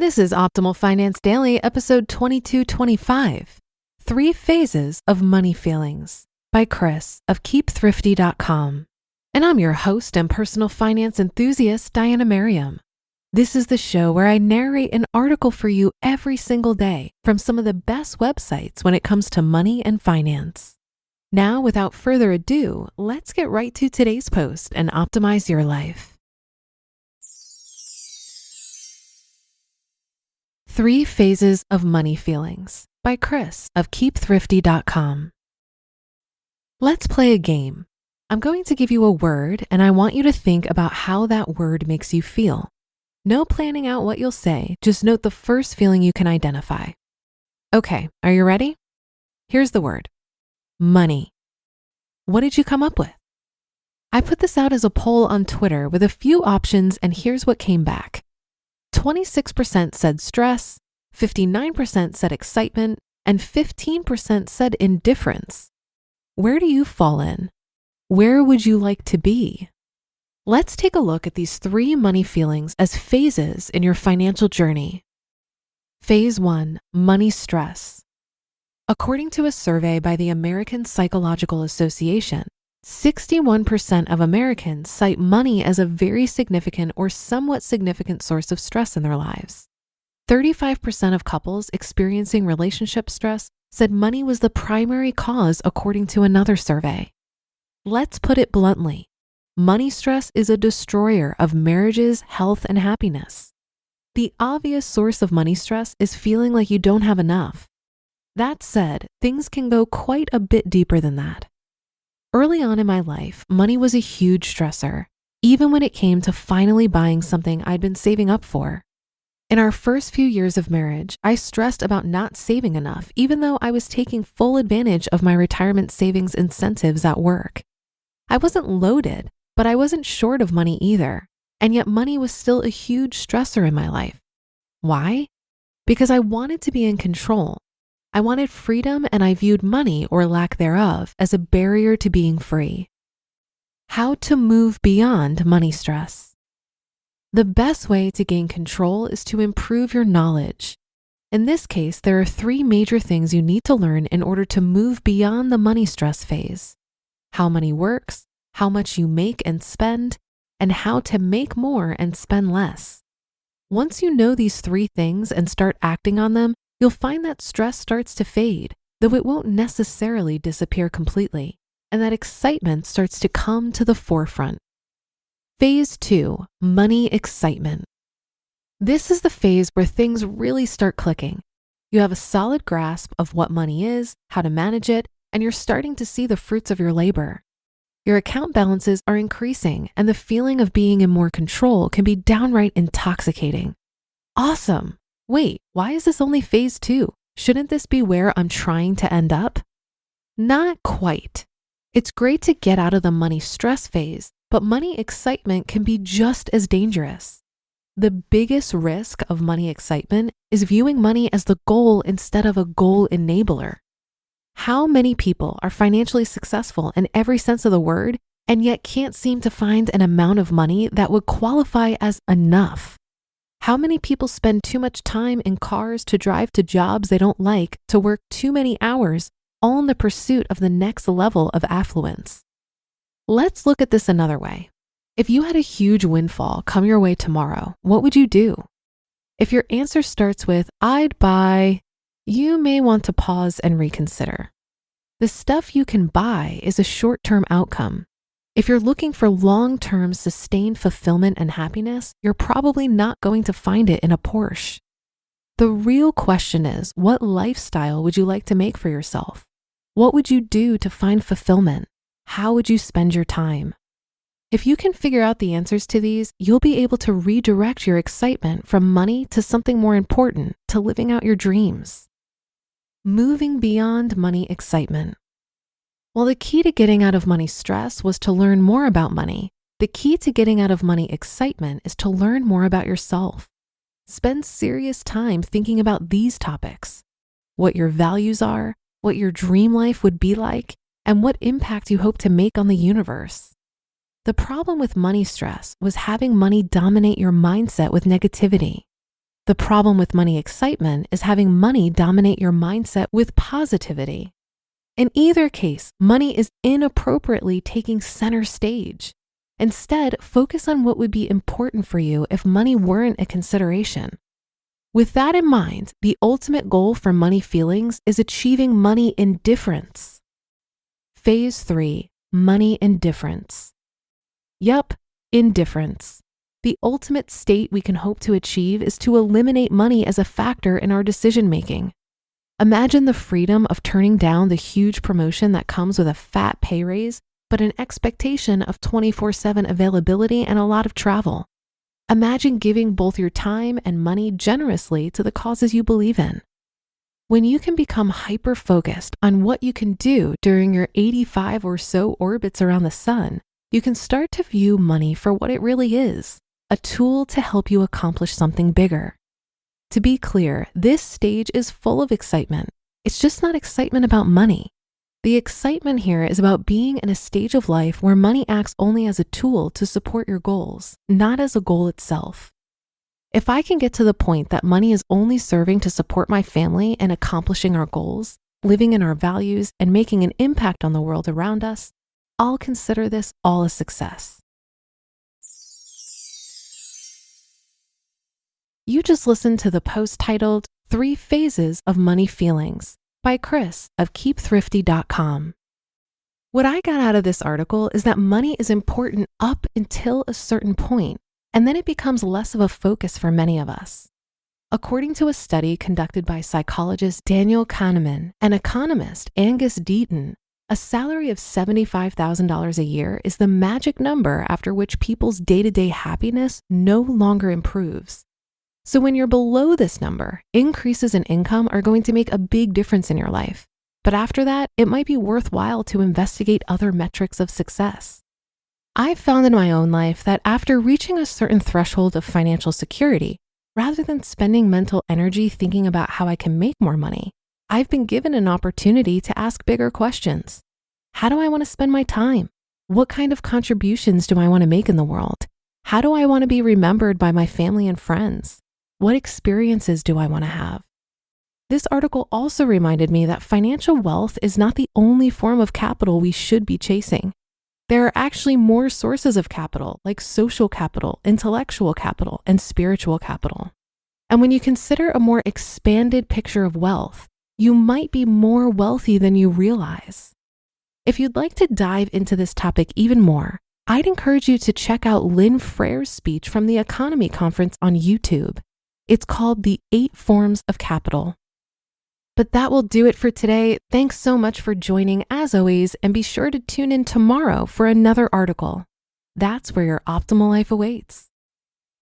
This is Optimal Finance Daily, episode 2225, 3 Phases of Money Feelings by Chris of KeepThrifty.com. And I'm your host and personal finance enthusiast, Diana Merriam. This is the show where I narrate an article for you every single day from some of the best websites when it comes to money and finance. Now, without further ado, let's get right to today's post and optimize your life. 3 Phases of Money Feelings by Chris of KeepThrifty.com. Let's play a game. I'm going to give you a word and I want you to think about how that word makes you feel. No planning out what you'll say, just note the first feeling you can identify. Okay, are you ready? Here's the word. Money. What did you come up with? I put this out as a poll on Twitter with a few options and here's what came back. 26% said stress, 59% said excitement, and 15% said indifference. Where do you fall in? Where would you like to be? Let's take a look at these 3 money feelings as phases in your financial journey. Phase 1, money stress. According to a survey by the American Psychological Association, 61% of Americans cite money as a very significant or somewhat significant source of stress in their lives. 35% of couples experiencing relationship stress said money was the primary cause according to another survey. Let's put it bluntly. Money stress is a destroyer of marriages, health, and happiness. The obvious source of money stress is feeling like you don't have enough. That said, things can go quite a bit deeper than that. Early on in my life, money was a huge stressor, even when it came to finally buying something I'd been saving up for. In our first few years of marriage, I stressed about not saving enough, even though I was taking full advantage of my retirement savings incentives at work. I wasn't loaded, but I wasn't short of money either, and yet money was still a huge stressor in my life. Why? Because I wanted to be in control. I wanted freedom and I viewed money or lack thereof as a barrier to being free. How to move beyond money stress. The best way to gain control is to improve your knowledge. In this case, there are 3 major things you need to learn in order to move beyond the money stress phase. How money works, how much you make and spend, and how to make more and spend less. Once you know these 3 things and start acting on them, you'll find that stress starts to fade, though it won't necessarily disappear completely, and that excitement starts to come to the forefront. Phase 2, money excitement. This is the phase where things really start clicking. You have a solid grasp of what money is, how to manage it, and you're starting to see the fruits of your labor. Your account balances are increasing, and the feeling of being in more control can be downright intoxicating. Awesome! Wait, why is this only phase 2? Shouldn't this be where I'm trying to end up? Not quite. It's great to get out of the money stress phase, but money excitement can be just as dangerous. The biggest risk of money excitement is viewing money as the goal instead of a goal enabler. How many people are financially successful in every sense of the word and yet can't seem to find an amount of money that would qualify as enough? How many people spend too much time in cars to drive to jobs they don't like, to work too many hours, all in the pursuit of the next level of affluence? Let's look at this another way. If you had a huge windfall come your way tomorrow, what would you do? If your answer starts with, I'd buy, you may want to pause and reconsider. The stuff you can buy is a short-term outcome. If you're looking for long-term sustained fulfillment and happiness, you're probably not going to find it in a Porsche. The real question is, what lifestyle would you like to make for yourself? What would you do to find fulfillment? How would you spend your time? If you can figure out the answers to these, you'll be able to redirect your excitement from money to something more important, to living out your dreams. Moving beyond money excitement. While the key to getting out of money stress was to learn more about money, the key to getting out of money excitement is to learn more about yourself. Spend serious time thinking about these topics: what your values are, what your dream life would be like, and what impact you hope to make on the universe. The problem with money stress was having money dominate your mindset with negativity. The problem with money excitement is having money dominate your mindset with positivity. In either case, money is inappropriately taking center stage. Instead, focus on what would be important for you if money weren't a consideration. With that in mind, the ultimate goal for money feelings is achieving money indifference. Phase 3, money indifference. Yup, indifference. The ultimate state we can hope to achieve is to eliminate money as a factor in our decision-making. Imagine the freedom of turning down the huge promotion that comes with a fat pay raise, but an expectation of 24/7 availability and a lot of travel. Imagine giving both your time and money generously to the causes you believe in. When you can become hyper-focused on what you can do during your 85 or so orbits around the sun, you can start to view money for what it really is, a tool to help you accomplish something bigger. To be clear, this stage is full of excitement. It's just not excitement about money. The excitement here is about being in a stage of life where money acts only as a tool to support your goals, not as a goal itself. If I can get to the point that money is only serving to support my family and accomplishing our goals, living in our values, and making an impact on the world around us, I'll consider this all a success. You just listened to the post titled 3 Phases of Money Feelings by Chris of KeepThrifty.com. What I got out of this article is that money is important up until a certain point, and then it becomes less of a focus for many of us. According to a study conducted by psychologist Daniel Kahneman and economist Angus Deaton, a salary of $75,000 a year is the magic number after which people's day-to-day happiness no longer improves. So when you're below this number, increases in income are going to make a big difference in your life. But after that, it might be worthwhile to investigate other metrics of success. I've found in my own life that after reaching a certain threshold of financial security, rather than spending mental energy thinking about how I can make more money, I've been given an opportunity to ask bigger questions. How do I want to spend my time? What kind of contributions do I want to make in the world? How do I want to be remembered by my family and friends? What experiences do I want to have? This article also reminded me that financial wealth is not the only form of capital we should be chasing. There are actually more sources of capital, like social capital, intellectual capital, and spiritual capital. And when you consider a more expanded picture of wealth, you might be more wealthy than you realize. If you'd like to dive into this topic even more, I'd encourage you to check out Lynn Frere's speech from the Economy Conference on YouTube. It's called The 8 Forms of Capital. But that will do it for today. Thanks so much for joining as always, and be sure to tune in tomorrow for another article. That's where your optimal life awaits.